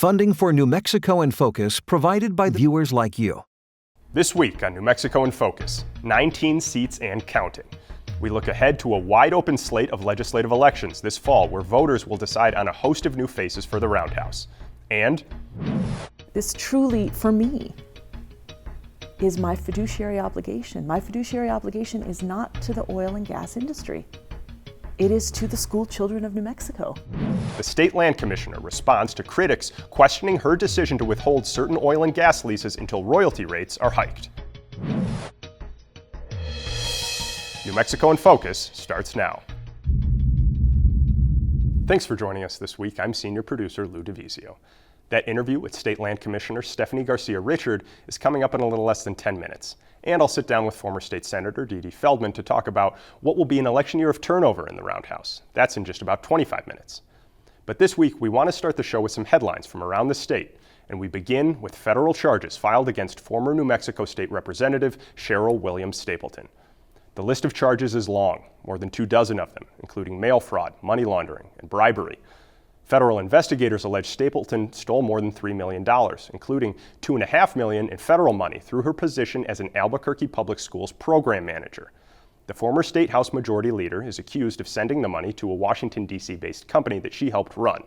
Funding for New Mexico in Focus provided by viewers like you. This week on New Mexico in Focus, 19 seats and counting. We look ahead to a wide-open slate of legislative elections this fall where voters will decide on a host of new faces for the Roundhouse. And this truly, for me, is my fiduciary obligation. My fiduciary obligation is not to the oil and gas industry. It is to the school children of New Mexico. The state land commissioner responds to critics questioning her decision to withhold certain oil and gas leases until royalty rates are hiked. New Mexico in Focus starts now. Thanks for joining us this week. I'm senior producer Lou DeVizio. That interview with State Land Commissioner Stephanie Garcia Richard is coming up in a little less than 10 minutes. And I'll sit down with former state senator Dee Dee Feldman to talk about what will be an election year of turnover in the Roundhouse. That's in just about 25 minutes. But this week, we want to start the show with some headlines from around the state. And we begin with federal charges filed against former New Mexico State Representative Cheryl Williams Stapleton. The list of charges is long, more than 24 of them, including mail fraud, money laundering, and bribery. Federal investigators allege Stapleton stole more than $3 million, including $2.5 million in federal money through her position as an Albuquerque Public Schools program manager. The former State House Majority Leader is accused of sending the money to a Washington, D.C.-based company that she helped run.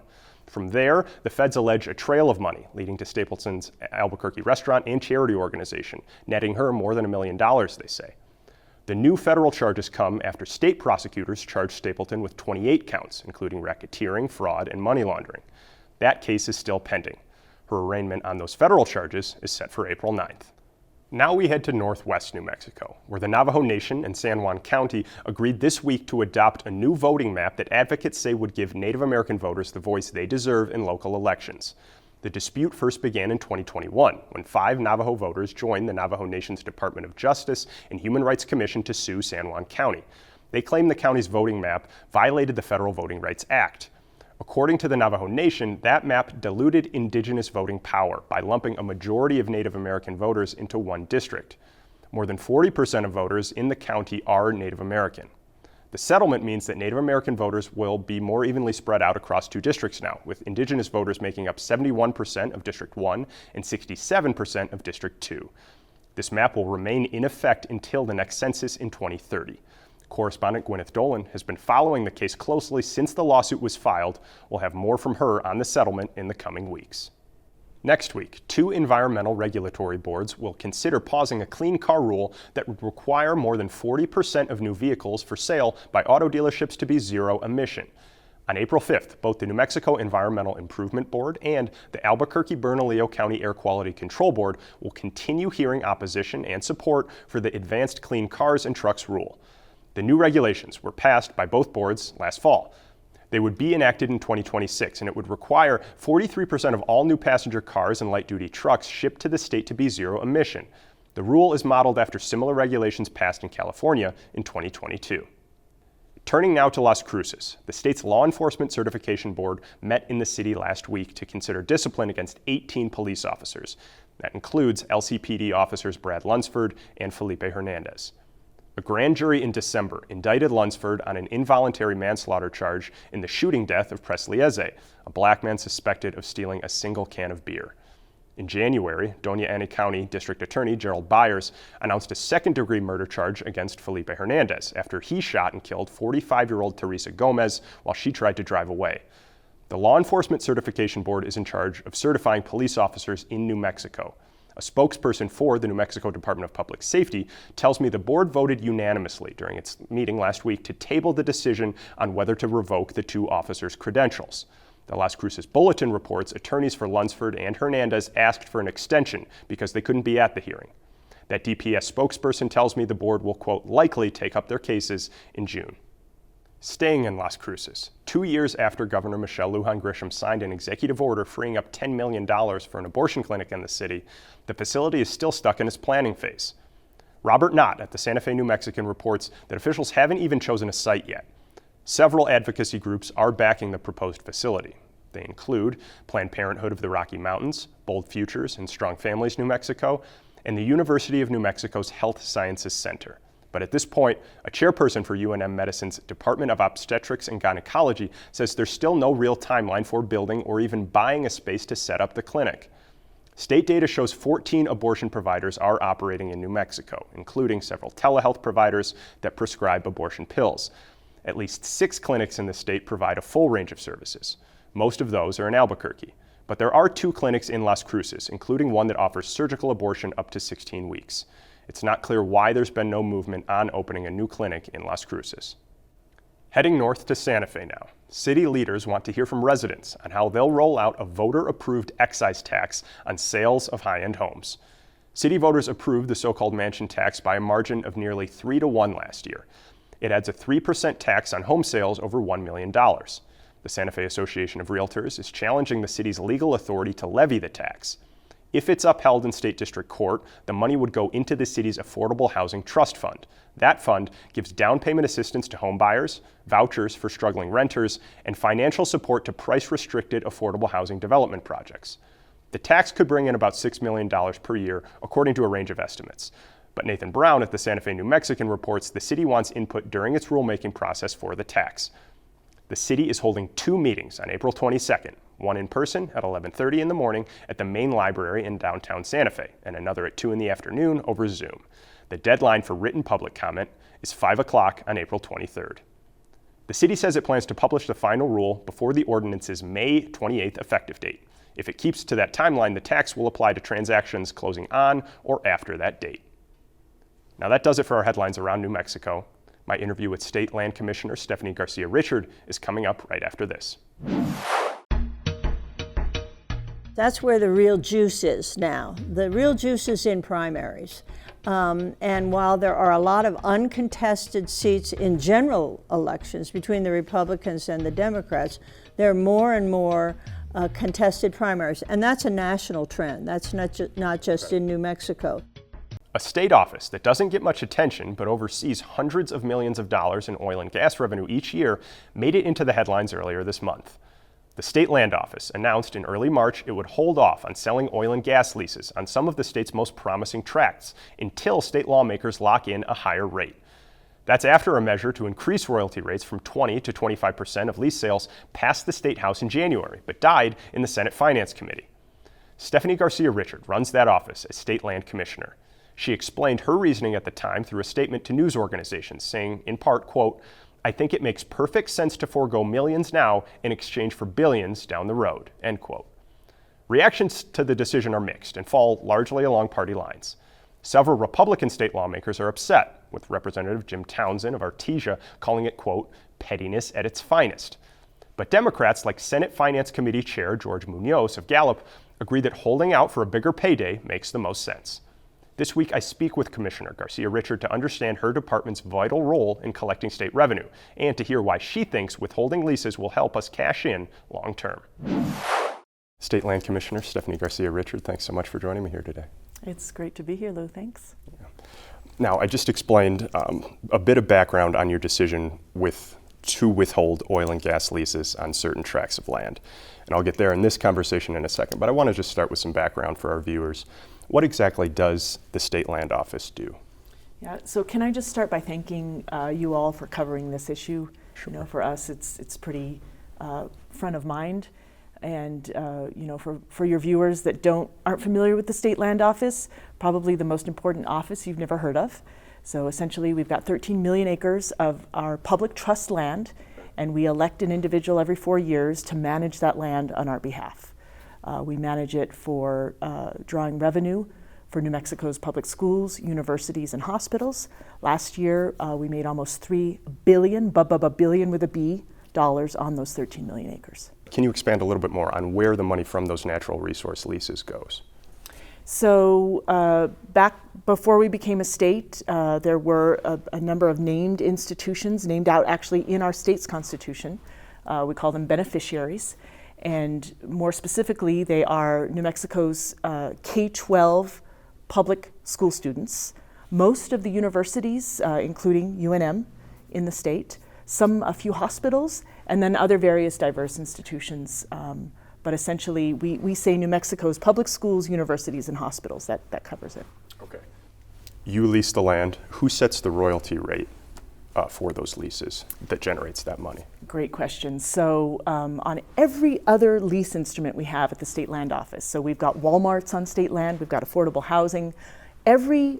From there, the feds allege a trail of money leading to Stapleton's Albuquerque restaurant and charity organization, netting her more than $1 million, they say. The new federal charges come after state prosecutors charged Stapleton with 28 counts, including racketeering, fraud, and money laundering. That case is still pending. Her arraignment on those federal charges is set for April 9th. Now we head to northwest New Mexico, where the Navajo Nation and San Juan County agreed this week to adopt a new voting map that advocates say would give Native American voters the voice they deserve in local elections. The dispute first began in 2021, when 5 Navajo voters joined the Navajo Nation's Department of Justice and Human Rights Commission to sue San Juan County. They claim the county's voting map violated the Federal Voting Rights Act. According to the Navajo Nation, that map diluted indigenous voting power by lumping a majority of Native American voters into one district. More than 40% of voters in the county are Native American. The settlement means that Native American voters will be more evenly spread out across 2 districts now, with indigenous voters making up 71% of District 1 and 67% of District 2. This map will remain in effect until the next census in 2030. Correspondent Gwyneth Dolan has been following the case closely since the lawsuit was filed. We'll have more from her on the settlement in the coming weeks. Next week, 2 environmental regulatory boards will consider pausing a clean car rule that would require more than 40% of new vehicles for sale by auto dealerships to be zero emission. On April 5th, both the New Mexico Environmental Improvement Board and the Albuquerque-Bernalillo County Air Quality Control Board will continue hearing opposition and support for the Advanced Clean Cars and Trucks rule. The new regulations were passed by both boards last fall. They would be enacted in 2026, and it would require 43% of all new passenger cars and light-duty trucks shipped to the state to be zero emission. The rule is modeled after similar regulations passed in California in 2022. Turning now to Las Cruces, the state's Law Enforcement Certification Board met in the city last week to consider discipline against 18 police officers. That includes LCPD officers Brad Lunsford and Felipe Hernandez. A grand jury in December indicted Lunsford on an involuntary manslaughter charge in the shooting death of Presley Eze, a black man suspected of stealing a single can of beer. In January, Doña Ana County District Attorney Gerald Byers announced a second-degree murder charge against Felipe Hernandez after he shot and killed 45-year-old Teresa Gomez while she tried to drive away. The Law Enforcement Certification Board is in charge of certifying police officers in New Mexico. A spokesperson for the New Mexico Department of Public Safety tells me the board voted unanimously during its meeting last week to table the decision on whether to revoke the 2 officers' credentials. The Las Cruces Bulletin reports attorneys for Lunsford and Hernandez asked for an extension because they couldn't be at the hearing. That DPS spokesperson tells me the board will, quote, likely take up their cases in June. Staying in Las Cruces, 2 years after Governor Michelle Lujan Grisham signed an executive order freeing up $10 million for an abortion clinic in the city, the facility is still stuck in its planning phase. Robert Knott at the Santa Fe New Mexican reports that officials haven't even chosen a site yet. Several advocacy groups are backing the proposed facility. They include Planned Parenthood of the Rocky Mountains, Bold Futures and Strong Families New Mexico, and the University of New Mexico's Health Sciences Center. But at this point, a chairperson for UNM Medicine's Department of Obstetrics and Gynecology says there's still no real timeline for building or even buying a space to set up the clinic. State data shows 14 abortion providers are operating in New Mexico, including several telehealth providers that prescribe abortion pills. At least 6 clinics in the state provide a full range of services. Most of those are in Albuquerque. But there are 2 clinics in Las Cruces, including one that offers surgical abortion up to 16 weeks. It's not clear why there's been no movement on opening a new clinic in Las Cruces. Heading north to Santa Fe now. City leaders want to hear from residents on how they'll roll out a voter-approved excise tax on sales of high-end homes. City voters approved the so-called mansion tax by a margin of nearly 3-1 last year. It adds a 3% tax on home sales over $1 million. The Santa Fe Association of Realtors is challenging the city's legal authority to levy the tax. If it's upheld in state district court, the money would go into the city's Affordable Housing Trust Fund. That fund gives down payment assistance to home buyers, vouchers for struggling renters, and financial support to price-restricted affordable housing development projects. The tax could bring in about $6 million per year, according to a range of estimates. But Nathan Brown at the Santa Fe New Mexican reports the city wants input during its rulemaking process for the tax. The city is holding 2 meetings on April 22nd, one in person at 11:30 in the morning at the main library in downtown Santa Fe, and another at 2 in the afternoon over Zoom. The deadline for written public comment is 5 o'clock on April 23rd. The city says it plans to publish the final rule before the ordinance's May 28th effective date. If it keeps to that timeline, the tax will apply to transactions closing on or after that date. Now that does it for our headlines around New Mexico. My interview with State Land Commissioner Stephanie Garcia Richard is coming up right after this. That's where the real juice is now. The real juice is in primaries. And while there are a lot of uncontested seats in general elections between the Republicans and the Democrats, there are more and more contested primaries. And that's a national trend. That's not just in New Mexico. A state office that doesn't get much attention but oversees hundreds of millions of dollars in oil and gas revenue each year made it into the headlines earlier this month. The State Land Office announced in early March it would hold off on selling oil and gas leases on some of the state's most promising tracts until state lawmakers lock in a higher rate. That's after a measure to increase royalty rates from 20 to 25% of lease sales passed the State House in January, but died in the Senate Finance Committee. Stephanie Garcia Richard runs that office as State Land Commissioner. She explained her reasoning at the time through a statement to news organizations, saying, in part, quote, "I think it makes perfect sense to forego millions now in exchange for billions down the road," end quote. Reactions to the decision are mixed and fall largely along party lines. Several Republican state lawmakers are upset, with Representative Jim Townsend of Artesia calling it, quote, "pettiness at its finest." But Democrats like Senate Finance Committee Chair George Munoz of Gallup agree that holding out for a bigger payday makes the most sense. This week, I speak with Commissioner Garcia Richard to understand her department's vital role in collecting state revenue and to hear why she thinks withholding leases will help us cash in long term. State Land Commissioner Stephanie Garcia Richard, thanks so much for joining me here today. It's great to be here, Lou. Thanks. Now, I just explained a bit of background on your decision to withhold oil and gas leases on certain tracts of land. And I'll get there in this conversation in a second, but I want to just start with some background for our viewers. What exactly does the State Land Office do? Yeah, so can I just start by thanking you all for covering this issue? Sure. You know, for us, it's pretty front of mind. And you know, for your viewers that aren't familiar with the State Land Office, probably the most important office you've never heard of. So essentially, we've got 13 million acres of our public trust land, and we elect an individual every 4 years to manage that land on our behalf. We manage it for drawing revenue for New Mexico's public schools, universities, and hospitals. Last year, we made almost $3 billion, billion with a B, dollars on those 13 million acres. Can you expand a little bit more on where the money from those natural resource leases goes? So back before we became a state, there were a number of named institutions, named out actually in our state's constitution. We call them beneficiaries. And more specifically, they are New Mexico's K-12 public school students, most of the universities, including UNM in the state, a few hospitals, and then other various diverse institutions. But essentially, we say New Mexico's public schools, universities, and hospitals. That covers it. Okay. You lease the land. Who sets the royalty rate for those leases that generates that money? Great question. So on every other lease instrument we have at the State Land Office, so we've got Walmarts on state land, we've got affordable housing, every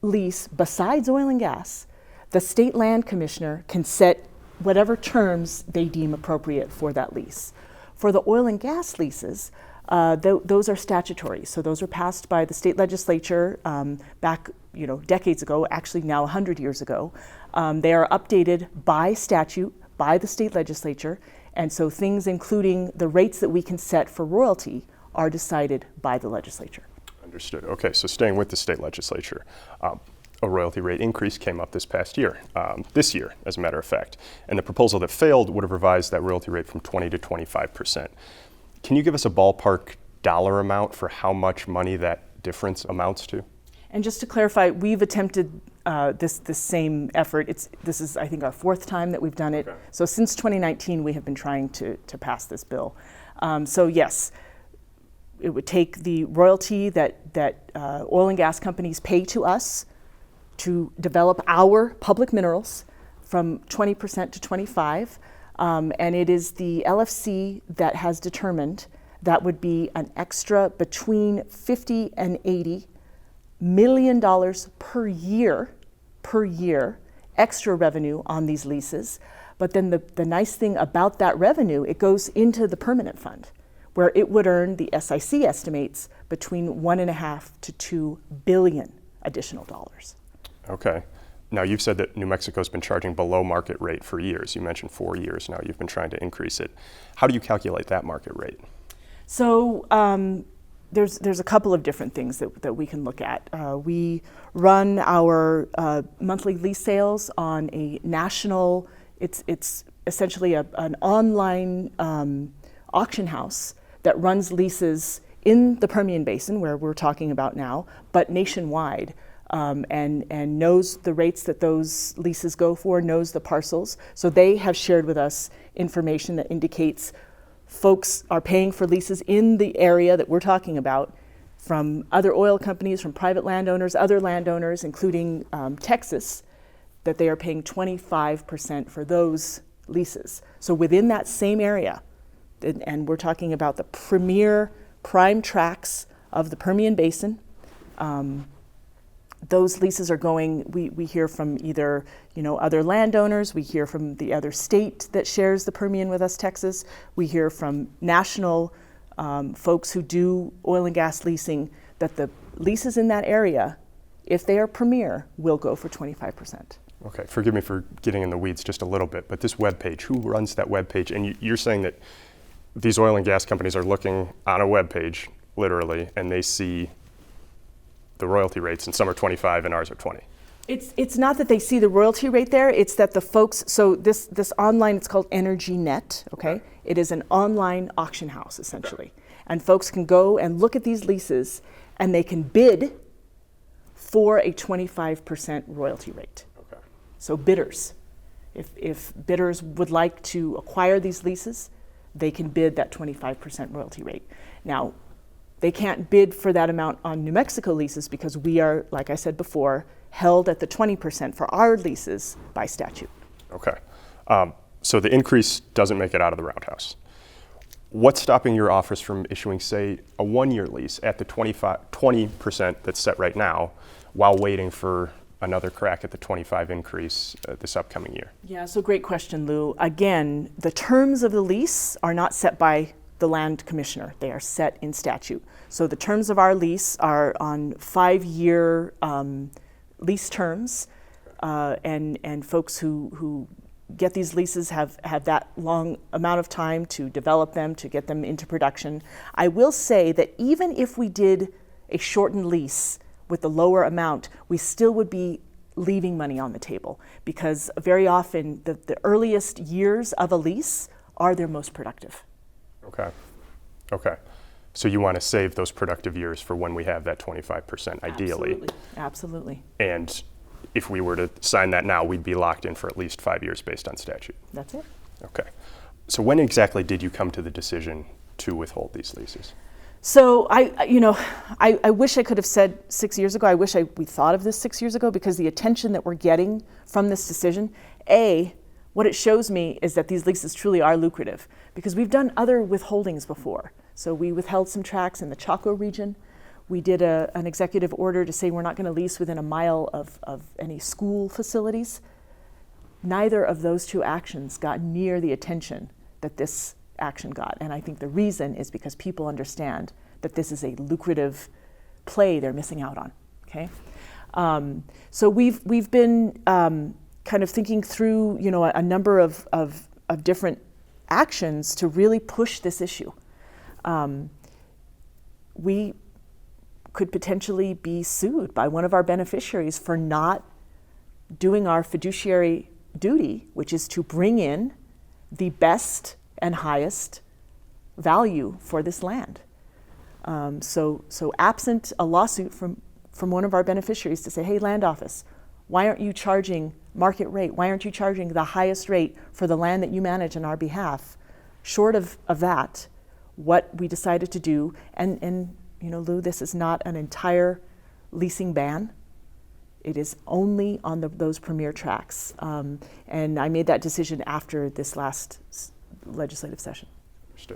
lease besides oil and gas, the State Land Commissioner can set whatever terms they deem appropriate for that lease. For the oil and gas leases, those are statutory. So those were passed by the state legislature back, decades ago, actually now 100 years ago. They are updated by statute by the state legislature, and so things including the rates that we can set for royalty are decided by the legislature. Understood. Okay, so staying with the state legislature, a royalty rate increase came up this past year, this year, as a matter of fact, and the proposal that failed would have revised that royalty rate from 20 to 25%. Can you give us a ballpark dollar amount for how much money that difference amounts to? And just to clarify, we've attempted this same effort. This is, I think, our fourth time that we've done it. Okay. So since 2019, we have been trying to pass this bill. So yes, it would take the royalty that oil and gas companies pay to us to develop our public minerals from 20% to 25%. And it is the LFC that has determined that would be an extra between $50 and $80 million per year extra revenue on these leases. But then the nice thing about that revenue, it goes into the permanent fund, where it would earn, the SIC estimates, between $1.5 to $2 billion additional dollars. Okay. Now, you've said that New Mexico's been charging below market rate for years. You mentioned 4 years now. You've been trying to increase it. How do you calculate that market rate? So there's a couple of different things that we can look at. We run our monthly lease sales on a national, it's essentially an online auction house that runs leases in the Permian Basin, where we're talking about now, but nationwide. And knows the rates that those leases go for, knows the parcels. So they have shared with us information that indicates folks are paying for leases in the area that we're talking about from other oil companies, from private landowners, other landowners, including Texas, that they are paying 25% for those leases. So within that same area, and we're talking about the premier prime tracts of the Permian Basin, those leases are going, we hear from either other landowners, we hear from the other state that shares the Permian with us, Texas, we hear from national folks who do oil and gas leasing, that the leases in that area, if they are premier, will go for 25%. Okay, forgive me for getting in the weeds just a little bit, but this webpage, who runs that webpage? And you're saying that these oil and gas companies are looking on a webpage, literally, and they see the royalty rates, and some are 25 and ours are 20. It's not that they see the royalty rate there, it's that the folks, so this online, it's called EnergyNet, okay? It is an online auction house, essentially. And folks can go and look at these leases, and they can bid for a 25% royalty rate. Okay. So bidders, if bidders would like to acquire these leases, they can bid that 25% royalty rate. Now, they can't bid for that amount on New Mexico leases because we are, like I said before, held at the 20% for our leases by statute. Okay. So the increase doesn't make it out of the roundhouse. What's stopping your office from issuing, say, a 1-year lease at the 20% that's set right now while waiting for another crack at the 25 increase this upcoming year? Yeah, so great question, Lou. Again, the terms of the lease are not set by the land commissioner. They are set in statute. So the terms of our lease are on 5-year lease terms, and folks who get these leases have that long amount of time to develop them, to get them into production. I will say that even if we did a shortened lease with the lower amount, we still would be leaving money on the table, because very often the earliest years of a lease are their most productive. Okay. So you want to save those productive years for when we have that 25%, ideally. Absolutely. And if we were to sign that now, we'd be locked in for at least 5 years based on statute. That's it. Okay. So when exactly did you come to the decision to withhold these leases? So I wish I could have said 6 years ago. I wish we thought of this 6 years ago, because the attention that we're getting from this decision, what it shows me is that these leases truly are lucrative, because we've done other withholdings before. So we withheld some tracts in the Chaco region. We did an executive order to say we're not going to lease within a mile of any school facilities. Neither of those two actions got near the attention that this action got. And I think the reason is because people understand that this is a lucrative play they're missing out on, okay? So we've been kind of thinking through, a number of different actions to really push this issue. We could potentially be sued by one of our beneficiaries for not doing our fiduciary duty, which is to bring in the best and highest value for this land. So absent a lawsuit from one of our beneficiaries to say, hey, land office, why aren't you charging market rate? Why aren't you charging the highest rate for the land that you manage on our behalf? Short of that, what we decided to do, and Lou, this is not an entire leasing ban. It is only on those premier tracts. And I made that decision after this last legislative session.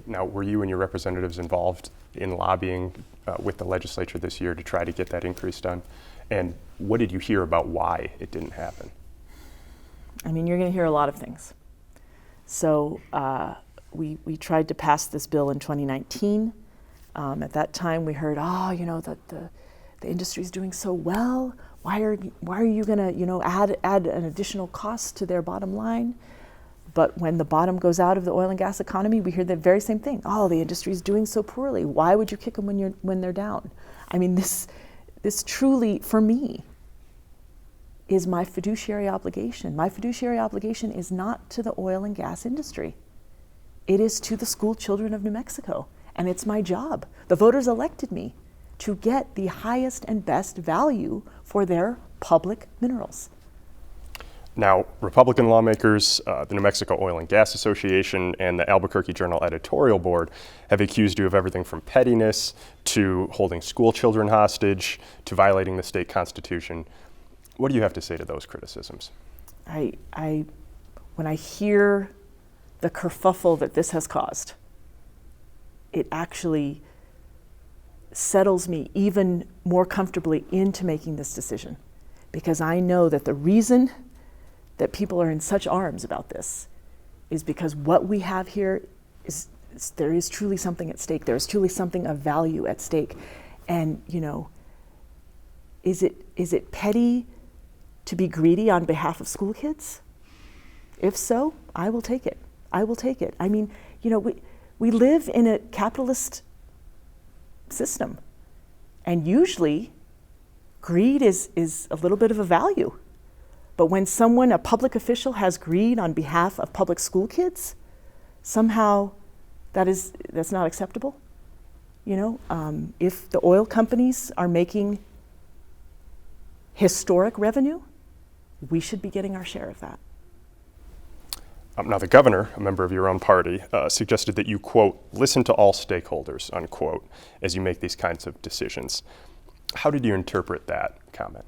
Now, were you and your representatives involved in lobbying with the legislature this year to try to get that increase done? And what did you hear about why it didn't happen? I mean, you're going to hear a lot of things. So we tried to pass this bill in 2019. At that time, we heard, that the industry's doing so well. Why are you going to, add an additional cost to their bottom line? But when the bottom goes out of the oil and gas economy, we hear the very same thing. Oh, the industry's doing so poorly. Why would you kick them when they're down? I mean, this truly, for me, is my fiduciary obligation. My fiduciary obligation is not to the oil and gas industry. It is to the school children of New Mexico, and it's my job. The voters elected me to get the highest and best value for their public minerals. Now, Republican lawmakers, the New Mexico Oil and Gas Association, and the Albuquerque Journal editorial board have accused you of everything from pettiness to holding school children hostage to violating the state constitution. What do you have to say to those criticisms? When I hear the kerfuffle that this has caused, it actually settles me even more comfortably into making this decision, because I know that the reason that people are in such arms about this is because what we have here is there is truly something at stake. There is truly something of value at stake. And, is it petty to be greedy on behalf of school kids? If so, I will take it. I will take it. I mean, we live in a capitalist system, and usually greed is a little bit of a value. But when a public official has greed on behalf of public school kids, somehow that's not acceptable. If the oil companies are making historic revenue, we should be getting our share of that. Now, the governor, a member of your own party, suggested that you, quote, listen to all stakeholders, unquote, as you make these kinds of decisions. How did you interpret that comment?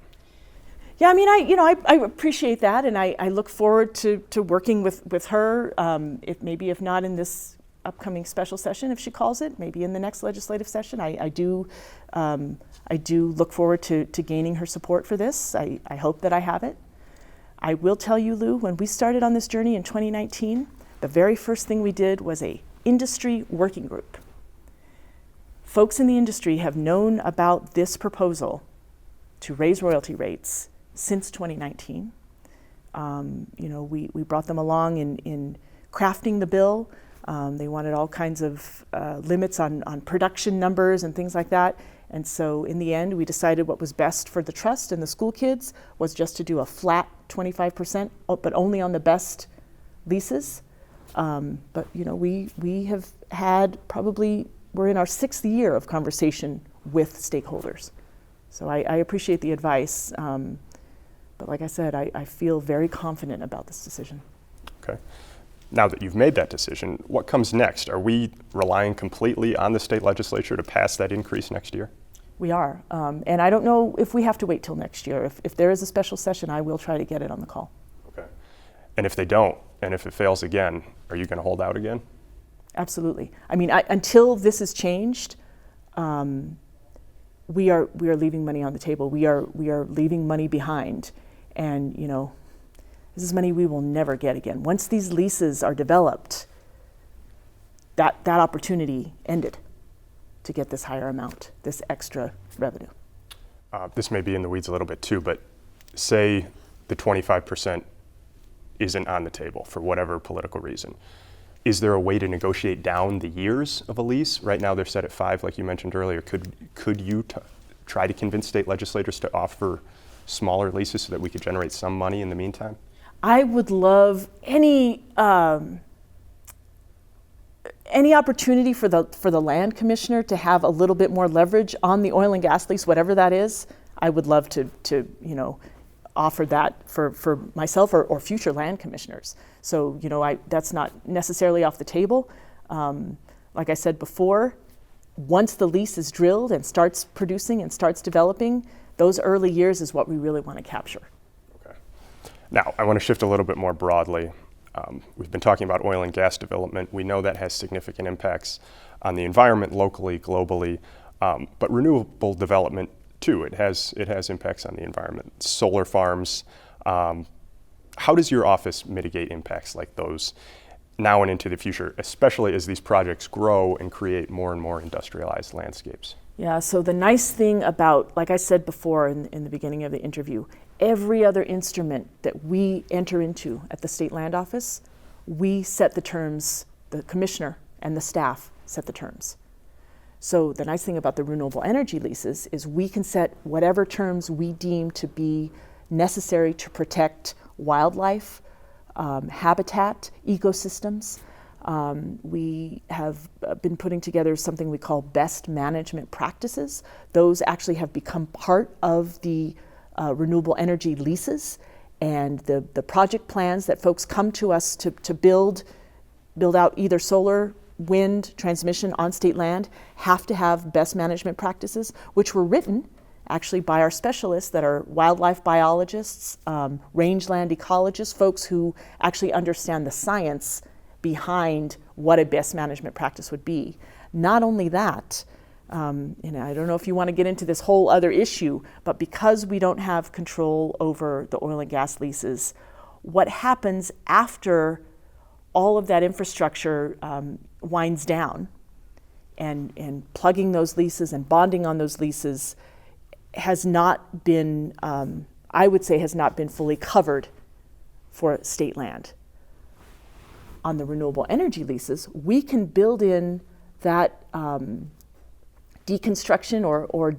Yeah, I mean, I appreciate that, and I look forward to working with her, if not in this upcoming special session, if she calls it, maybe in the next legislative session. I do look forward to gaining her support for this. I hope that I have it. I will tell you, Lou, when we started on this journey in 2019, the very first thing we did was a industry working group. Folks in the industry have known about this proposal to raise royalty rates since 2019. We brought them along in crafting the bill. They wanted all kinds of limits on production numbers and things like that. And so in the end, we decided what was best for the trust and the school kids was just to do a flat 25%, but only on the best leases. But we have had we're in our 6th year of conversation with stakeholders. So I appreciate the advice. But like I said, I feel very confident about this decision. Okay. Now that you've made that decision, what comes next? Are we relying completely on the state legislature to pass that increase next year? We are. And I don't know if we have to wait till next year. If there is a special session, I will try to get it on the call. Okay. And if they don't, and if it fails again, are you going to hold out again? Absolutely. I mean, until this is changed, we are leaving money on the table. We are leaving money behind. And, you know, this is money we will never get again. Once these leases are developed, that opportunity ended to get this higher amount, this extra revenue. This may be in the weeds a little bit too, but say the 25% isn't on the table for whatever political reason. Is there a way to negotiate down the years of a lease? Right now they're set at 5, like you mentioned earlier. Could you try to convince state legislators to offer smaller leases so that we could generate some money in the meantime? I would love any opportunity for the land commissioner to have a little bit more leverage on the oil and gas lease, whatever that is. I would love to you know, offer that for myself or future land commissioners. So, you know, that's not necessarily off the table. Like I said before, once the lease is drilled and starts producing and starts developing, those early years is what we really want to capture. Okay. Now, I want to shift a little bit more broadly. We've been talking about oil and gas development. We know that has significant impacts on the environment locally, globally, but renewable development too. It has impacts on the environment. Solar farms. How does your office mitigate impacts like those now and into the future, especially as these projects grow and create more and more industrialized landscapes? Yeah, so the nice thing about, like I said before in the beginning of the interview, every other instrument that we enter into at the State Land Office, we set the terms, the commissioner and the staff set the terms. So the nice thing about the renewable energy leases is we can set whatever terms we deem to be necessary to protect wildlife, habitat, ecosystems. We have been putting together something we call best management practices. Those actually have become part of the renewable energy leases, and the project plans that folks come to us to build out either solar, wind, transmission on state land have to have best management practices, which were written actually by our specialists that are wildlife biologists, rangeland ecologists, folks who actually understand the science behind what a best management practice would be. Not only that, you know, I don't know if you want to get into this whole other issue, but because we don't have control over the oil and gas leases, what happens after all of that infrastructure winds down and plugging those leases and bonding on those leases has not been, I would say, has not been fully covered for state land. On the renewable energy leases, we can build in that deconstruction or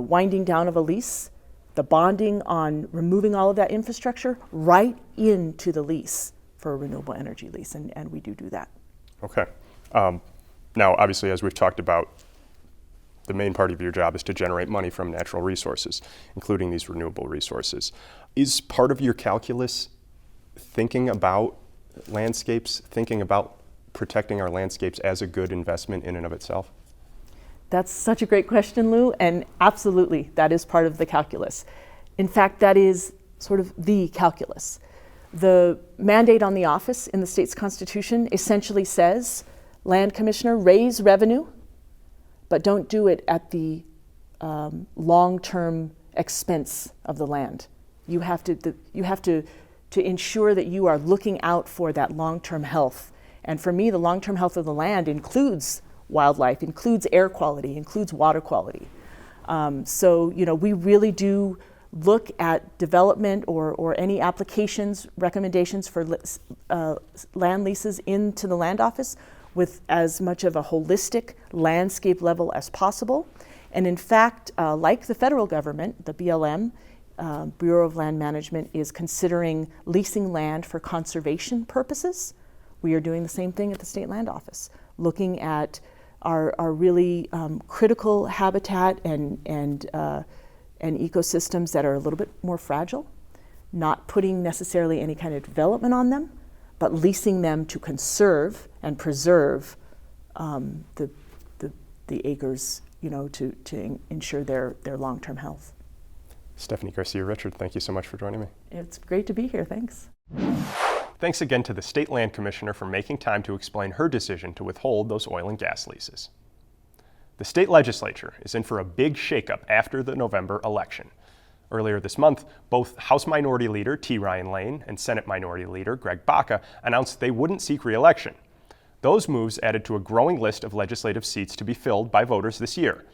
winding down of a lease, the bonding on removing all of that infrastructure right into the lease for a renewable energy lease, and we do that. Okay. Now, obviously, as we've talked about, the main part of your job is to generate money from natural resources, including these renewable resources. Is part of your calculus thinking about landscapes, thinking about protecting our landscapes as a good investment in and of itself? That's such a great question, Lou, and absolutely, that is part of the calculus. In fact, that is sort of the calculus. The mandate on the office in the state's constitution essentially says, land commissioner, raise revenue, but don't do it at the long-term expense of the land. You have to ensure that you are looking out for that long-term health. And for me, the long-term health of the land includes wildlife, includes air quality, includes water quality. So, you know, we really do look at development or any applications, recommendations for land leases into the land office with as much of a holistic landscape level as possible. And in fact, like the federal government, the BLM, Bureau of Land Management, is considering leasing land for conservation purposes. We are doing the same thing at the State Land Office, looking at our really critical habitat and ecosystems that are a little bit more fragile. not putting necessarily any kind of development on them, but leasing them to conserve and preserve the acres, to ensure their long-term health. Stephanie Garcia-Richard, thank you so much for joining me. It's great to be here. Thanks. Thanks again to the State Land Commissioner for making time to explain her decision to withhold those oil and gas leases. The state legislature is in for a big shakeup after the November election. Earlier this month, both House Minority Leader T. Ryan Lane and Senate Minority Leader Greg Baca announced they wouldn't seek re-election. Those moves added to a growing list of legislative seats to be filled by voters this year.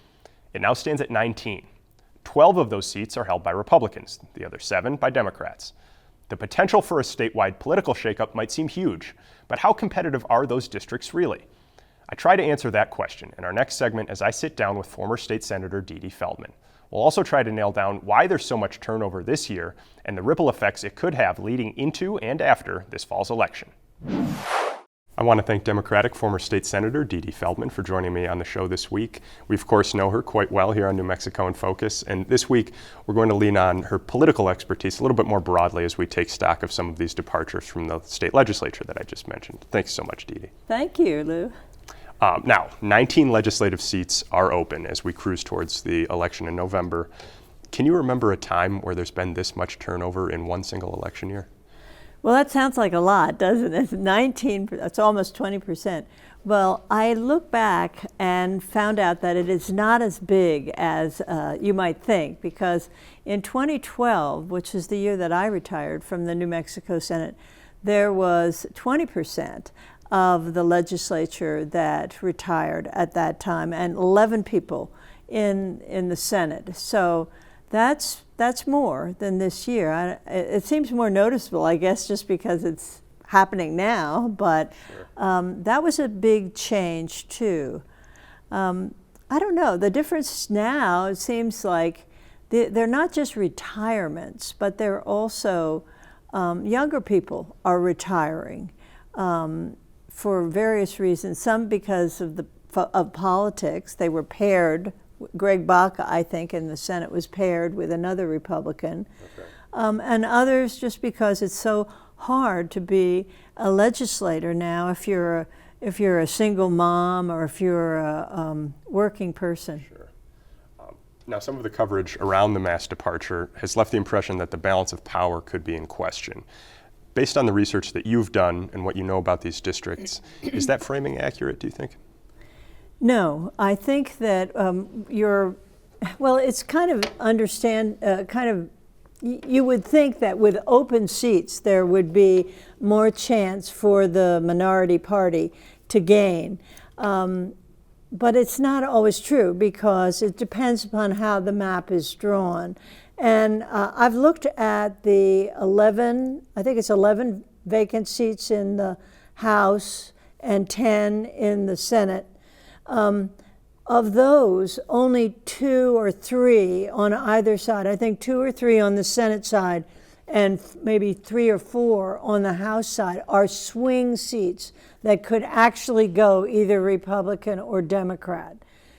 It now stands at 19. 12 of those seats are held by Republicans, the other 7 by Democrats. The potential for a statewide political shakeup might seem huge, but how competitive are those districts really? I try to answer that question in our next segment as I sit down with former State Senator Dee Dee Feldman. We'll also try to nail down why there's so much turnover this year and the ripple effects it could have leading into and after this fall's election. I want to thank Democratic former State Senator Dee Dee Feldman for joining me on the show this week. We, of course, know her quite well here on New Mexico in Focus, and this week we're going to lean on her political expertise a little bit more broadly as we take stock of some of these departures from the state legislature that I just mentioned. Thanks so much, Dee Dee. Thank you, Lou. Now, 19 legislative seats are open as we cruise towards the election in November. Can you remember a time where there's been this much turnover in one single election year? Well, that sounds like a lot, doesn't it? 19, that's almost 20%. Well, I look back and found out that it is not as big as you might think, because in 2012, which is the year that I retired from the New Mexico Senate, there was 20% of the legislature that retired at that time, and 11 people in the Senate. So that's more than this year. It seems more noticeable, I guess, just because it's happening now, but that was a big change too. I don't know, the difference now, it seems like they're not just retirements, but they're also younger people are retiring for various reasons. Some because of politics. They were paired. Greg Baca, I think, in the Senate was paired with another Republican. Okay. And others just because it's so hard to be a legislator now if you're a single mom or if you're a working person. Sure. Now, some of the coverage around the mass departure has left the impression that the balance of power could be in question. Based on the research that you've done and what you know about these districts, is that framing accurate, do you think? No, I think that it's kind of you would think that with open seats there would be more chance for the minority party to gain. But it's not always true because it depends upon how the map is drawn. And I've looked at the 11 vacant seats in the House and 10 in the Senate. Of those, only 2 or 3 on either side, I think 2 or 3 on the Senate side and maybe 3 or 4 on the House side are swing seats that could actually go either Republican or Democrat.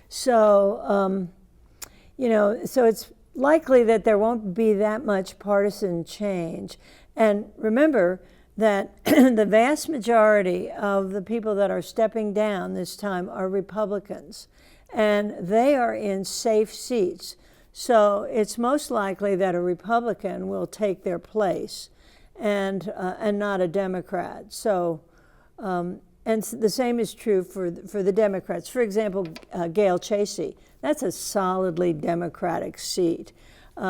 So, so it's likely that there won't be that much partisan change. And remember that the vast majority of the people that are stepping down this time are Republicans, and they are in safe seats. So it's most likely that a Republican will take their place and not a Democrat. So, and the same is true for the Democrats. For example, Gail Chasey, that's a solidly Democratic seat.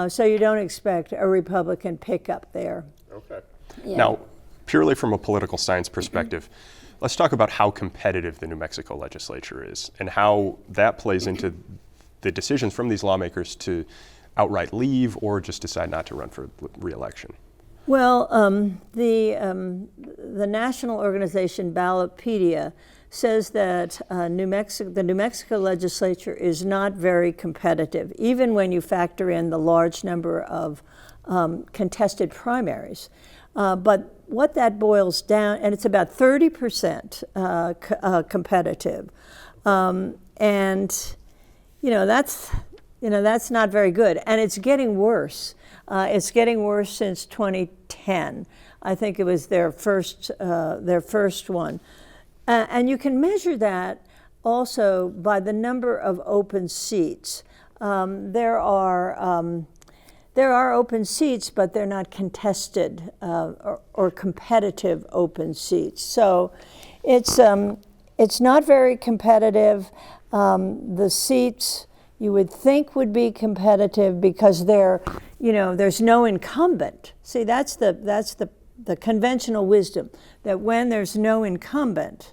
So you don't expect a Republican pickup there. Okay. Yeah. Now, purely from a political science perspective, let's talk about how competitive the New Mexico legislature is and how that plays into the decisions from these lawmakers to outright leave or just decide not to run for re-election. Well, the national organization Ballotpedia says that the New Mexico legislature is not very competitive, even when you factor in the large number of contested primaries. But what that boils down, and it's about 30% competitive, and that's not very good, and it's getting worse. It's getting worse since 2010. I think it was their first one. And you can measure that also by the number of open seats. There are open seats, but they're not contested or competitive open seats. So it's not very competitive. The seats you would think would be competitive because there's no incumbent. See, that's the conventional wisdom, that when there's no incumbent,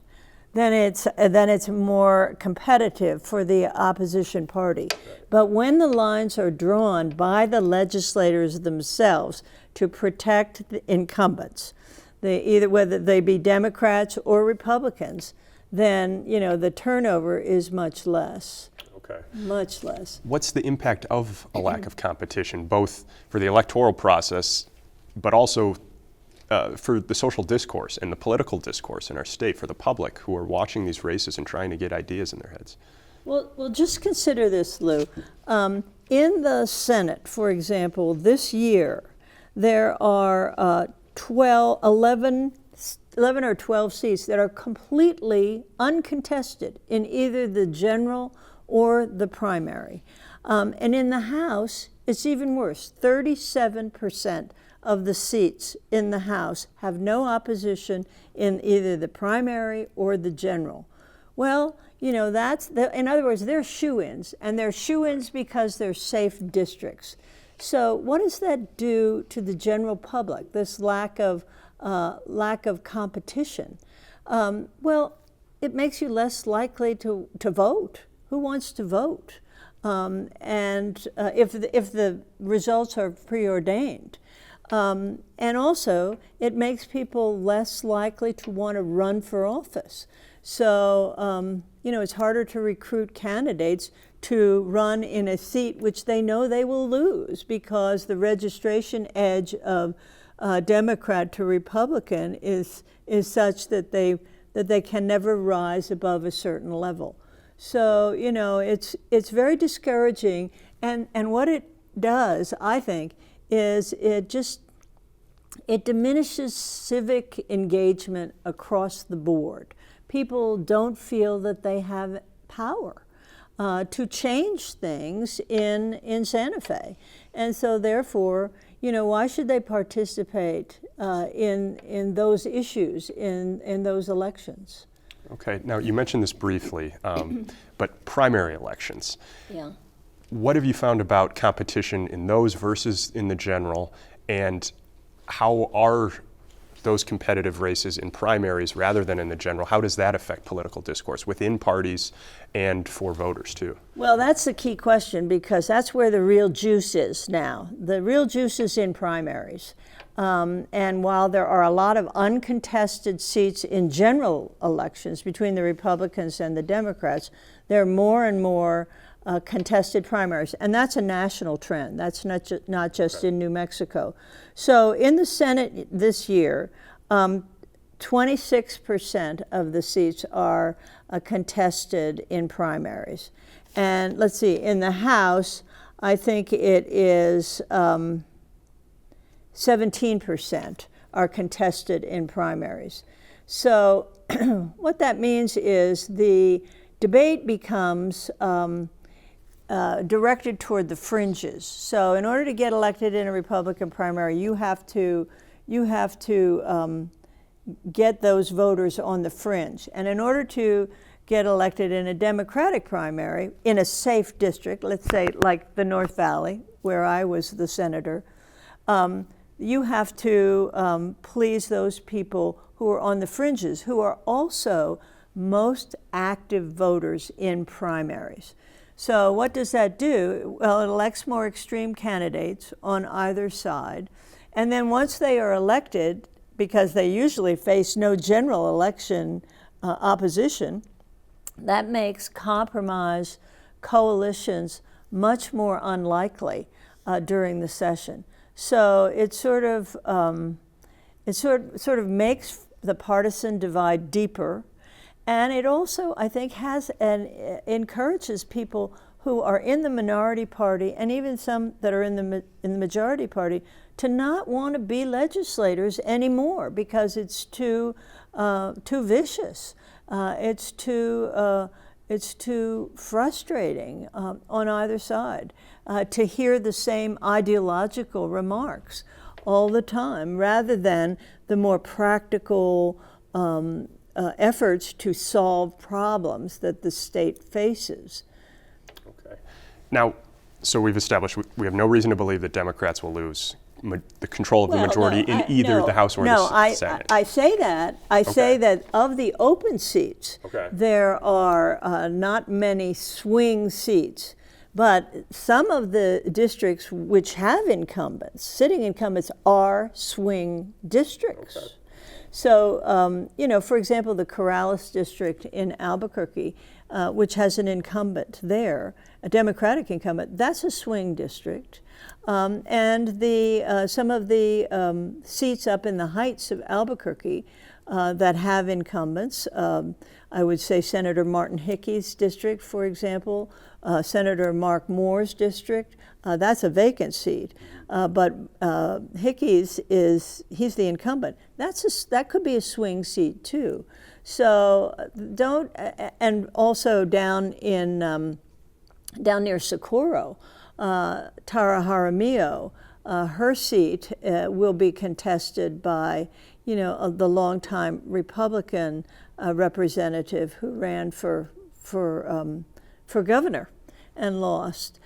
then it's more competitive for the opposition party. But when the lines are drawn by the legislators themselves to protect the incumbents, whether they be Democrats or Republicans, then the turnover is much less. Okay. Much less. What's the impact of a lack of competition, both for the electoral process, but also for the social discourse and the political discourse in our state, for the public who are watching these races and trying to get ideas in their heads? Well, just consider this, Lou. In the Senate, for example, this year, there are 11 or 12 seats that are completely uncontested in either the general or the primary. And in the House, it's even worse. 37% of the seats in the House have no opposition in either the primary or the general. Well, in other words, they're shoo-ins, and they're shoo-ins because they're safe districts. So what does that do to the general public, this lack of competition? Well, it makes you less likely to vote. Who wants to vote? And if the results are preordained. And also, it makes people less likely to want to run for office. So, it's harder to recruit candidates to run in a seat which they know they will lose, because the registration edge of Democrat to Republican is such that they can never rise above a certain level. So, it's very discouraging. And what it does, I think, is it diminishes civic engagement across the board. People don't feel that they have power to change things in Santa Fe. And so therefore, why should they participate in those issues, in those elections? Okay, now you mentioned this briefly, but primary elections. Yeah. What have you found about competition in those versus in the general, and how are those competitive races in primaries rather than in the general? How does that affect political discourse within parties and for voters too? Well, that's the key question, because that's where the real juice is now. The real juice is in primaries. And while there are a lot of uncontested seats in general elections between the Republicans and the Democrats, there are more and more contested primaries, and that's a national trend. That's not just in New Mexico. So in the Senate this year, 26% of the seats are contested in primaries. And let's see, in the House, I think it is 17% are contested in primaries. So what that means is the debate becomes directed toward the fringes. So in order to get elected in a Republican primary, you have to get those voters on the fringe. And in order to get elected in a Democratic primary in a safe district, let's say like the North Valley, where I was the senator, you have to please those people who are on the fringes, who are also most active voters in primaries. So what does that do? Well, it elects more extreme candidates on either side. And then once they are elected, because they usually face no general election opposition, that makes compromise coalitions much more unlikely during the session. So it sort of makes the partisan divide deeper, And it also, I think, has and encourages people who are in the minority party and even some that are in the majority party to not want to be legislators anymore because it's too vicious. It's too frustrating on either side to hear the same ideological remarks all the time, rather than the more practical efforts to solve problems that the state faces. Okay. Now, so we've established we have no reason to believe that Democrats will lose the control of the majority in either the House or the Senate. I say that. I say that of the open seats, there are not many swing seats. But some of the districts which have incumbents, sitting incumbents, are swing districts. Okay. So, for example, the Corrales district in Albuquerque, which has an incumbent there, a Democratic incumbent, that's a swing district. And some of the seats up in the Heights of Albuquerque that have incumbents, I would say Senator Martin Hickey's district, for example, Senator Mark Moore's district, that's a vacant seat. But Hickey's he's the incumbent. That could be a swing seat too. So and also down near Socorro, Tara Jaramillo, her seat will be contested by, the longtime Republican representative who ran for governor and lost.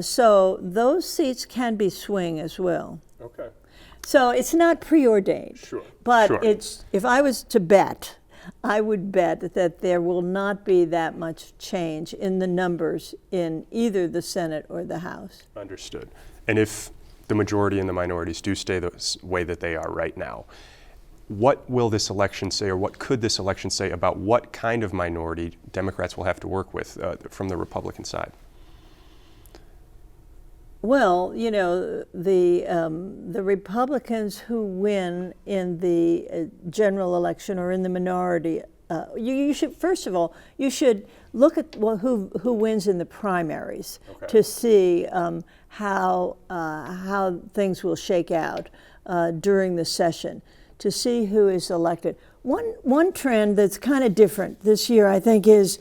So those seats can be swing as well. Okay. So it's not preordained. Sure. But if I was to bet, I would bet that there will not be that much change in the numbers in either the Senate or the House. Understood. And if the majority and the minorities do stay the way that they are right now, what will this election say, or what could this election say about what kind of minority Democrats will have to work with from the Republican side? Well, the Republicans who win in the general election or in the minority, you should, first of all, you should look at who wins in the primaries to see how things will shake out during the session, to see who is elected. One trend that's kind of different this year, I think, is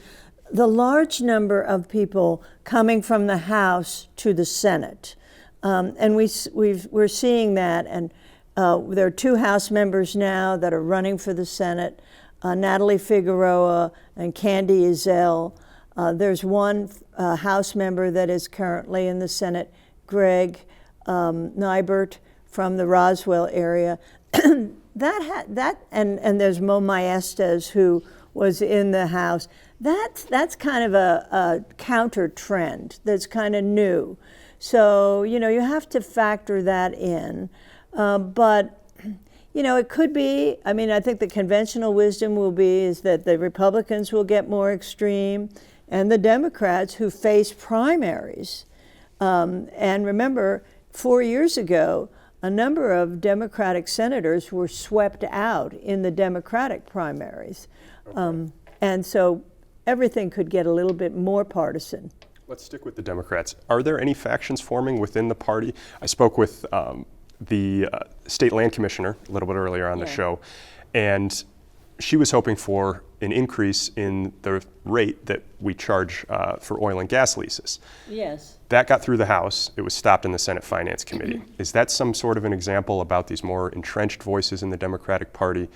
the large number of people coming from the House to the Senate. And we're seeing that, and there are 2 House members now that are running for the Senate, Natalie Figueroa and Candy Ezell. There's one House member that is currently in the Senate, Greg Nybert from the Roswell area. And there's Mo Maestas, who was in the House. That's kind of a counter trend that's kind of new. So, you have to factor that in. But, it could be, I think the conventional wisdom is that the Republicans will get more extreme and the Democrats who face primaries. And remember, 4 years ago, a number of Democratic senators were swept out in the Democratic primaries. And so everything could get a little bit more partisan. Let's stick with the Democrats. Are there any factions forming within the party? I spoke with the state land commissioner a little bit earlier on the show, and she was hoping for an increase in the rate that we charge for oil and gas leases. Yes. That got through the House. It was stopped in the Senate Finance Committee. Is that some sort of an example about these more entrenched voices in the Democratic Party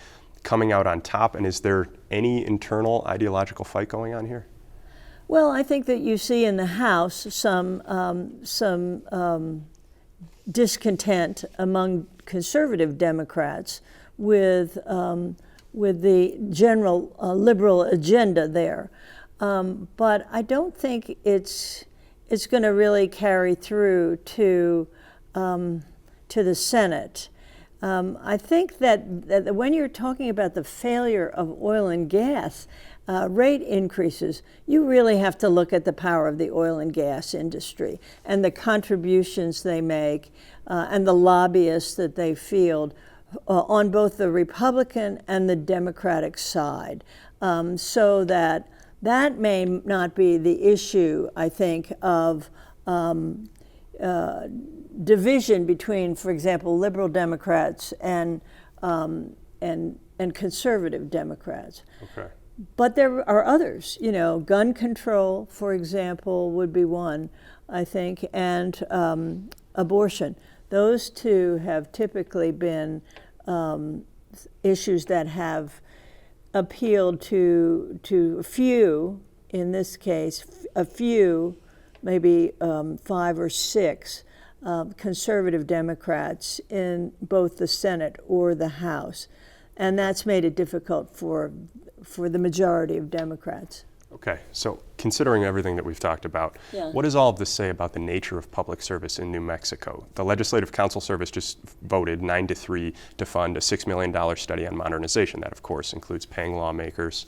coming out on top? And is there any internal ideological fight going on here? Well, I think that you see in the House some discontent among conservative Democrats with the general liberal agenda there. But I don't think it's going to really carry through to the Senate. I think that when you're talking about the failure of oil and gas rate increases, you really have to look at the power of the oil and gas industry and the contributions they make and the lobbyists that they field on both the Republican and the Democratic side. so that may not be the issue, I think, of division between, for example, liberal Democrats and conservative Democrats. Okay. But there are others, gun control, for example, would be one, I think, and abortion. Those two have typically been issues that have appealed to a few, in this case, a few, maybe 5 or 6 conservative Democrats in both the Senate or the House. And that's made it difficult for the majority of Democrats. Okay, so considering everything that we've talked about, Yeah. what does all of this say about the nature of public service in New Mexico? The Legislative Council Service just voted 9-3 to fund a $6 million study on modernization. That, of course, includes paying lawmakers.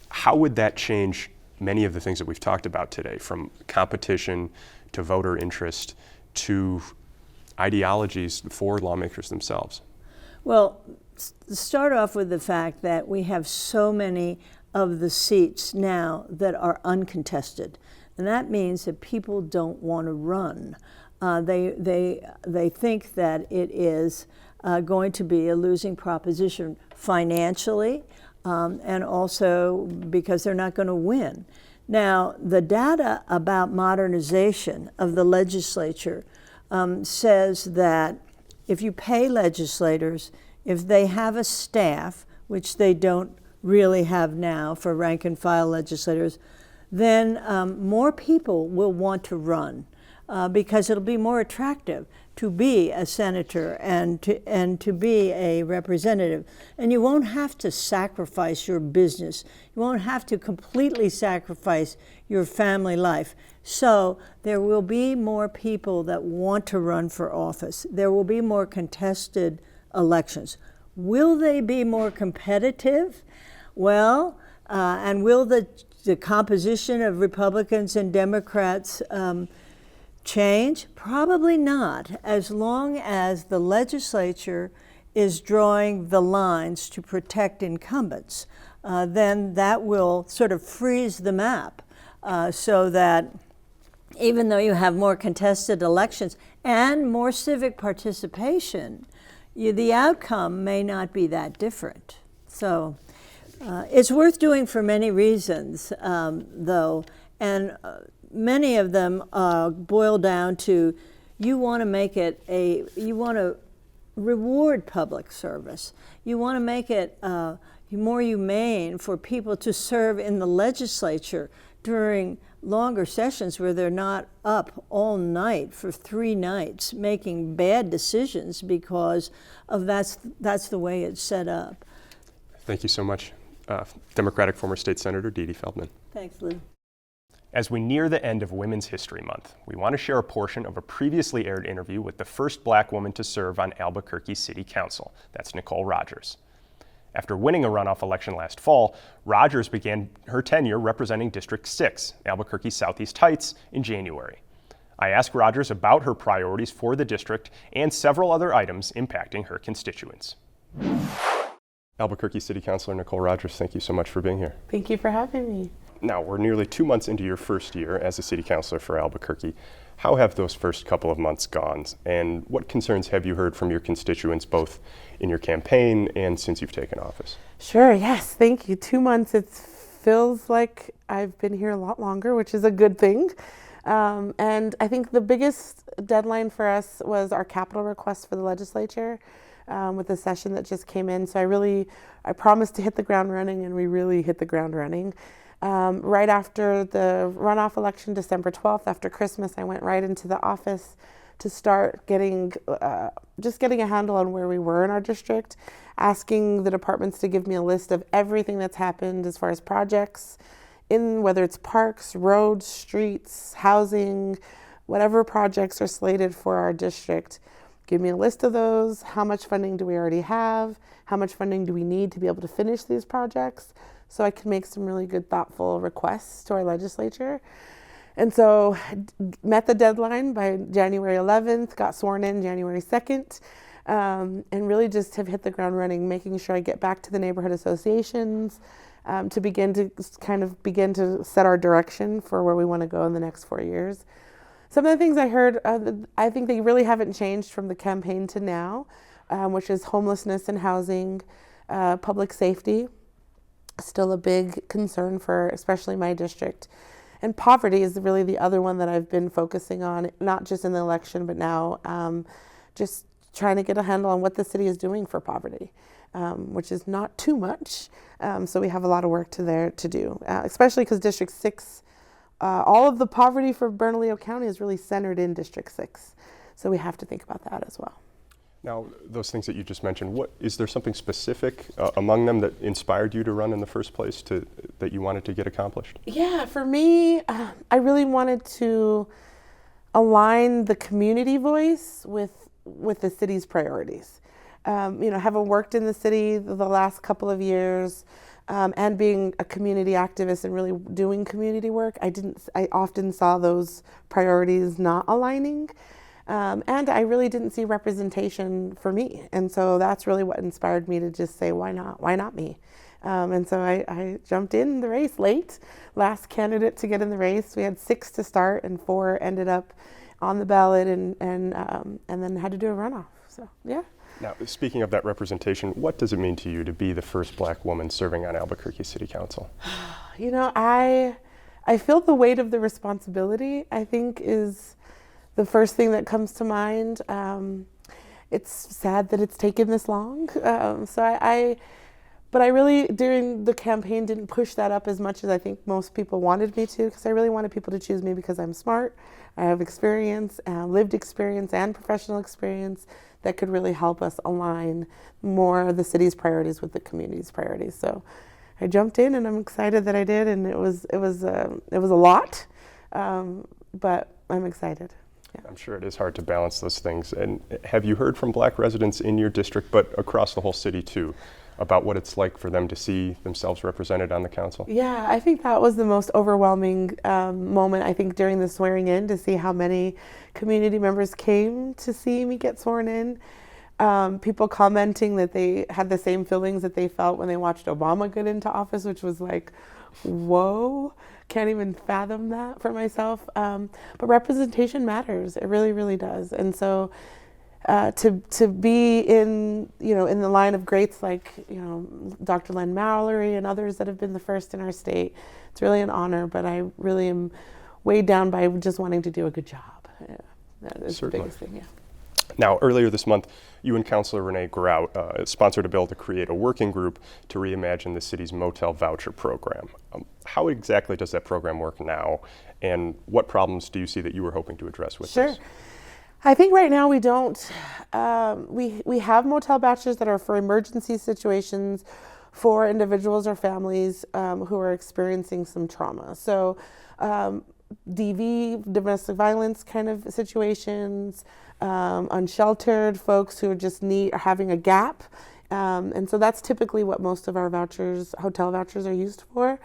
How would that change many of the things that we've talked about today, from competition to voter interest to ideologies for lawmakers themselves? Well, start off with the fact that we have so many of the seats now that are uncontested, and that means that people don't want to run. They think that it is going to be a losing proposition financially, and also because they're not going to win. Now, the data about modernization of the legislature says that if you pay legislators, if they have a staff, which they don't really have now for rank and file legislators, then more people will want to run because it'll be more attractive to be a senator and to be a representative. And you won't have to sacrifice your business. You won't have to completely sacrifice your family life. So there will be more people that want to run for office. There will be more contested elections. Will they be more competitive? Well, and will the composition of Republicans and Democrats change? Probably not, as long as the legislature is drawing the lines to protect incumbents. Then that will sort of freeze the map so that even though you have more contested elections and more civic participation, the outcome may not be that different. So it's worth doing for many reasons, though, and many of them boil down to you want to reward public service. You want to make it more humane for people to serve in the legislature during longer sessions where they're not up all night for 3 nights making bad decisions because of that's the way it's set up. Thank you so much, Democratic former State Senator Dede Feldman. Thanks, Lou. As we near the end of Women's History Month, we want to share a portion of a previously aired interview with the first Black woman to serve on Albuquerque City Council. That's Nicole Rogers. After winning a runoff election last fall, Rogers began her tenure representing District 6, Albuquerque Southeast Heights, in January. I asked Rogers about her priorities for the district and several other items impacting her constituents. Albuquerque City Councilor Nicole Rogers, thank you so much for being here. Thank you for having me. Now, we're nearly 2 months into your first year as a city councilor for Albuquerque. How have those first couple of months gone, and what concerns have you heard from your constituents both in your campaign and since you've taken office? Sure, yes, thank you. 2 months, it feels like I've been here a lot longer, which is a good thing. And I think the biggest deadline for us was our capital request for the legislature with the session that just came in. So I promised to hit the ground running, and we really hit the ground running. Right after the runoff election, December 12th, after Christmas, I went right into the office to start getting a handle on where we were in our district, asking the departments to give me a list of everything that's happened as far as projects, whether it's parks, roads, streets, housing, whatever projects are slated for our district. Give me a list of those. How much funding do we already have? How much funding do we need to be able to finish these projects? So I can make some really good, thoughtful requests to our legislature. And so met the deadline by January 11th, got sworn in January 2nd, and really just have hit the ground running, making sure I get back to the neighborhood associations to begin to set our direction for where we want to go in the next 4 years. Some of the things I heard, I think they really haven't changed from the campaign to now, which is homelessness and housing, public safety, still a big concern for especially my district. And poverty is really the other one that I've been focusing on, not just in the election, but now just trying to get a handle on what the city is doing for poverty, which is not too much. So we have a lot of work to do, especially because District 6, all of the poverty for Bernalillo County is really centered in District 6. So we have to think about that as well. Now, those things that you just mentioned, is there something specific among them that inspired you to run in the first place, that you wanted to get accomplished? Yeah, for me, I really wanted to align the community voice with the city's priorities. Having worked in the city the last couple of years, and being a community activist and really doing community work, I often saw those priorities not aligning. And I really didn't see representation for me. And so that's really what inspired me to just say, why not me? And so I jumped in the race late, last candidate to get in the race. We had 6 to start and 4 ended up on the ballot and then had to do a runoff. So, yeah. Now, speaking of that representation, what does it mean to you to be the first Black woman serving on Albuquerque City Council? I feel the weight of the responsibility, I think, is the first thing that comes to mind. It's sad that it's taken this long. But I really, during the campaign, didn't push that up as much as I think most people wanted me to, because I really wanted people to choose me because I'm smart, I have experience, lived experience and professional experience that could really help us align more of the city's priorities with the community's priorities. So I jumped in, and I'm excited that I did, and it was a lot, but I'm excited. Yeah. I'm sure it is hard to balance those things. And have you heard from Black residents in your district, but across the whole city too, about what it's like for them to see themselves represented on the council? Yeah, I think that was the most overwhelming moment, I think, during the swearing in, to see how many community members came to see me get sworn in. People commenting that they had the same feelings that they felt when they watched Obama get into office, which was like, whoa, can't even fathom that for myself. But representation matters. It really, really does. And so to be in the line of greats like, Dr. Len Mallory and others that have been the first in our state, it's really an honor, but I really am weighed down by just wanting to do a good job. Yeah, that is Certainly. The biggest thing, yeah. Now, earlier this month, you and Councilor Renee Grout sponsored a bill to create a working group to reimagine the city's motel voucher program. How exactly does that program work now, and what problems do you see that you were hoping to address with this? Sure. I think right now we don't. We have motel vouchers that are for emergency situations for individuals or families who are experiencing some trauma. So DV, domestic violence kind of situations, unsheltered folks who just are having a gap. And so that's typically what most of our hotel vouchers are used for.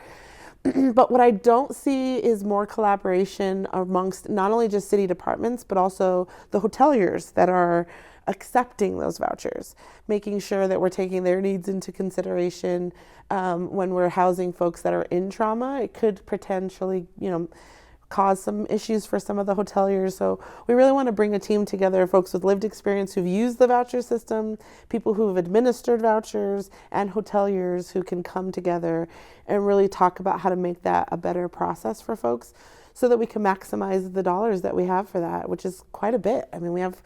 But what I don't see is more collaboration amongst not only just city departments, but also the hoteliers that are accepting those vouchers, making sure that we're taking their needs into consideration when we're housing folks that are in trauma. It could potentially, cause some issues for some of the hoteliers. So we really want to bring a team together of folks with lived experience who've used the voucher system, people who have administered vouchers, and hoteliers who can come together and really talk about how to make that a better process for folks so that we can maximize the dollars that we have for that, which is quite a bit. I mean, we have,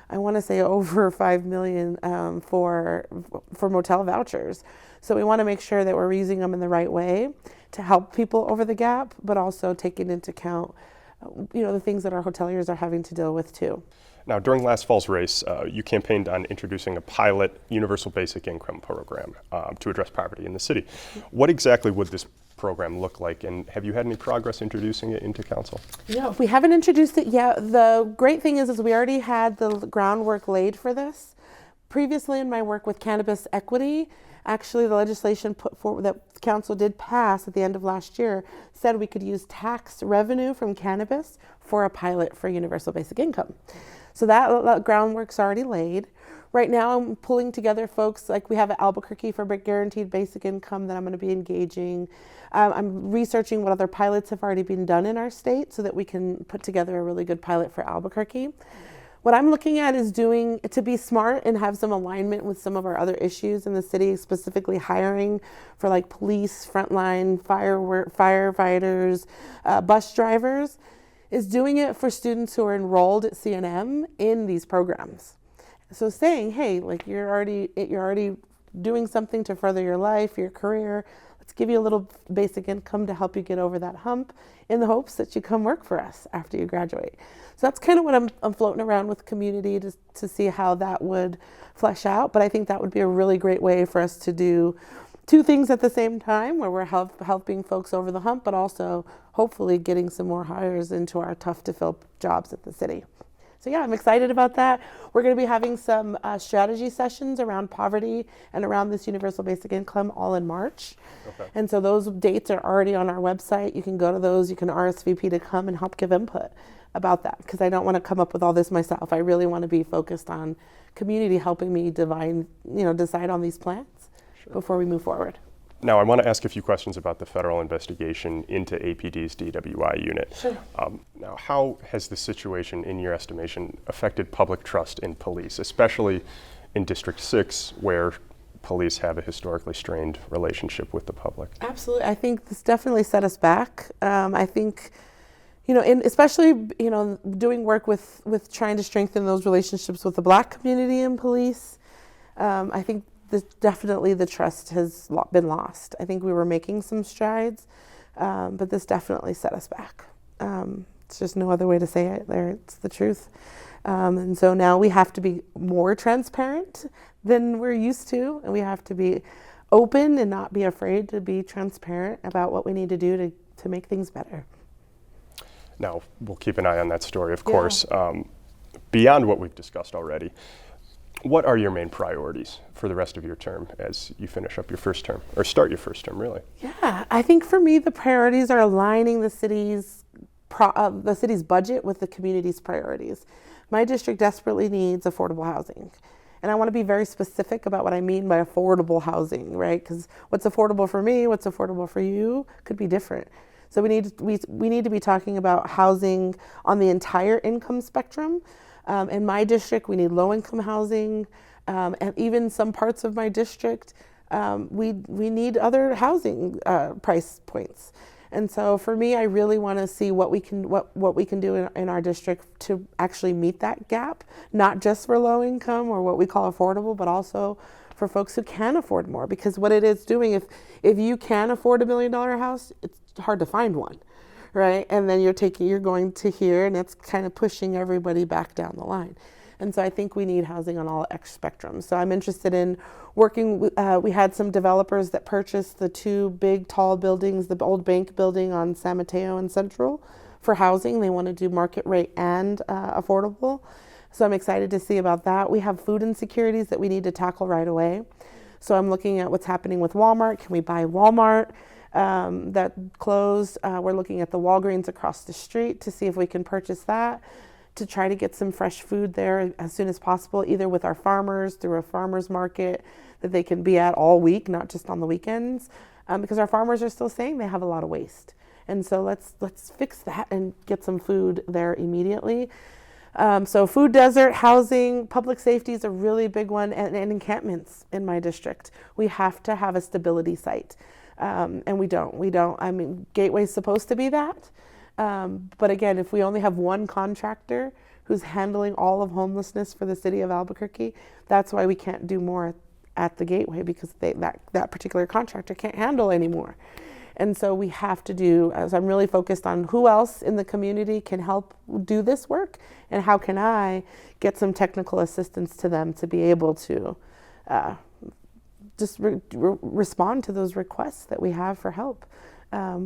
I want to say, over $5 million for motel vouchers. So we want to make sure that we're using them in the right way to help people over the gap, but also taking into account, the things that our hoteliers are having to deal with too. Now, during last fall's race, you campaigned on introducing a pilot universal basic income program to address poverty in the city. What exactly would this program look like, and have you had any progress introducing it into council? No, we haven't introduced it yet. The great thing is we already had the groundwork laid for this. Previously in my work with cannabis equity, actually the legislation put forward that council did pass at the end of last year said we could use tax revenue from cannabis for a pilot for universal basic income. So that groundwork's already laid. Right now, I'm pulling together folks, like we have at Albuquerque for guaranteed basic income that I'm going to be engaging. I'm researching what other pilots have already been done in our state so that we can put together a really good pilot for Albuquerque. What I'm looking at is doing to be smart and have some alignment with some of our other issues in the city, specifically hiring for like police, frontline, firefighters, bus drivers, is doing it for students who are enrolled at CNM in these programs. So saying, hey, like you're already doing something to further your life, your career. Let's give you a little basic income to help you get over that hump in the hopes that you come work for us after you graduate. So that's kind of what I'm floating around with community to see how that would flesh out. But I think that would be a really great way for us to do two things at the same time, where we're helping folks over the hump, but also hopefully getting some more hires into our tough to fill jobs at the city. So yeah, I'm excited about that. We're going to be having some strategy sessions around poverty and around this universal basic income all in March. Okay. And so those dates are already on our website. You can go to those. You can RSVP to come and help give input about that, because I don't want to come up with all this myself. I really want to be focused on community helping me decide on these plans before we move forward. Now, I want to ask a few questions about the federal investigation into APD's DWI unit. Sure. Now, how has the situation, in your estimation, affected public trust in police, especially in District 6, where police have a historically strained relationship with the public? Absolutely. I think this definitely set us back. I think, especially, doing work with trying to strengthen those relationships with the Black community in police, I think definitely the trust has been lost. I think we were making some strides, but this definitely set us back. It's just no other way to say it. It's the truth. And so now we have to be more transparent than we're used to, and we have to be open and not be afraid to be transparent about what we need to do to make things better. Now, we'll keep an eye on that story, of course. Beyond what we've discussed already, what are your main priorities for the rest of your term as you finish up your first term, or start your first term, really? Yeah, I think for me, the priorities are aligning the city's budget with the community's priorities. My district desperately needs affordable housing. And I want to be very specific about what I mean by affordable housing, right? Because what's affordable for me, what's affordable for you could be different. So we need to be talking about housing on the entire income spectrum. In my district, we need low-income housing, and even some parts of my district, we need other housing price points. And so for me, I really want to see what we can do in our district to actually meet that gap, not just for low income or what we call affordable, but also for folks who can afford more. Because what it is doing, if you can afford $1 million house, it's hard to find one, right? And then you're going to here, and it's kind of pushing everybody back down the line. And so I think we need housing on all spectrums. So I'm interested in working, we had some developers that purchased the two big tall buildings, the old bank building on San Mateo and Central for housing. They want to do market rate and affordable. So I'm excited to see about that. We have food insecurities that we need to tackle right away. So I'm looking at what's happening with Walmart. Can we buy Walmart that closed? We're looking at the Walgreens across the street to see if we can purchase that, to try to get some fresh food there as soon as possible, either with our farmers through a farmers market that they can be at all week, not just on the weekends, because our farmers are still saying they have a lot of waste. And so let's fix that and get some food there immediately. So food desert, housing, public safety is a really big one, and encampments in my district. We have to have a stability site, and we don't. I mean, Gateway's supposed to be that. But again, if we only have one contractor who's handling all of homelessness for the city of Albuquerque, that's why we can't do more at the Gateway, because that particular contractor can't handle anymore. And so we have to do, as I'm really focused on who else in the community can help do this work, and how can I get some technical assistance to them to be able to just respond to those requests that we have for help.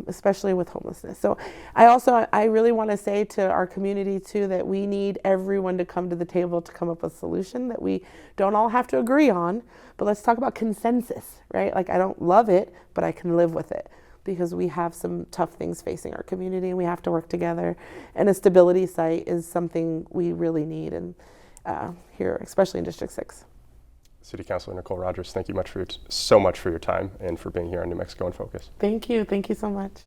Especially with homelessness. So I really want to say to our community too that we need everyone to come to the table to come up with a solution that we don't all have to agree on, but let's talk about consensus, right? Like, I don't love it, but I can live with it, because we have some tough things facing our community and we have to work together. And a stability site is something we really need, and here, especially in District 6. City Councilor Nicole Rogers, thank you so much for your time and for being here on New Mexico in Focus. Thank you. Thank you so much.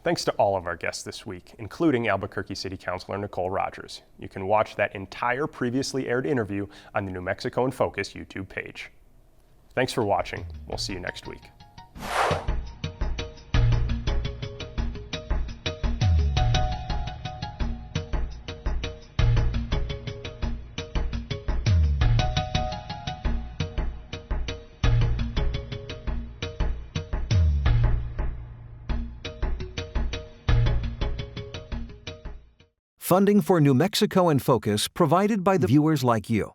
Thanks to all of our guests this week, including Albuquerque City Councilor Nicole Rogers. You can watch that entire previously aired interview on the New Mexico in Focus YouTube page. Thanks for watching. We'll see you next week. Funding for New Mexico in Focus provided by the viewers like you.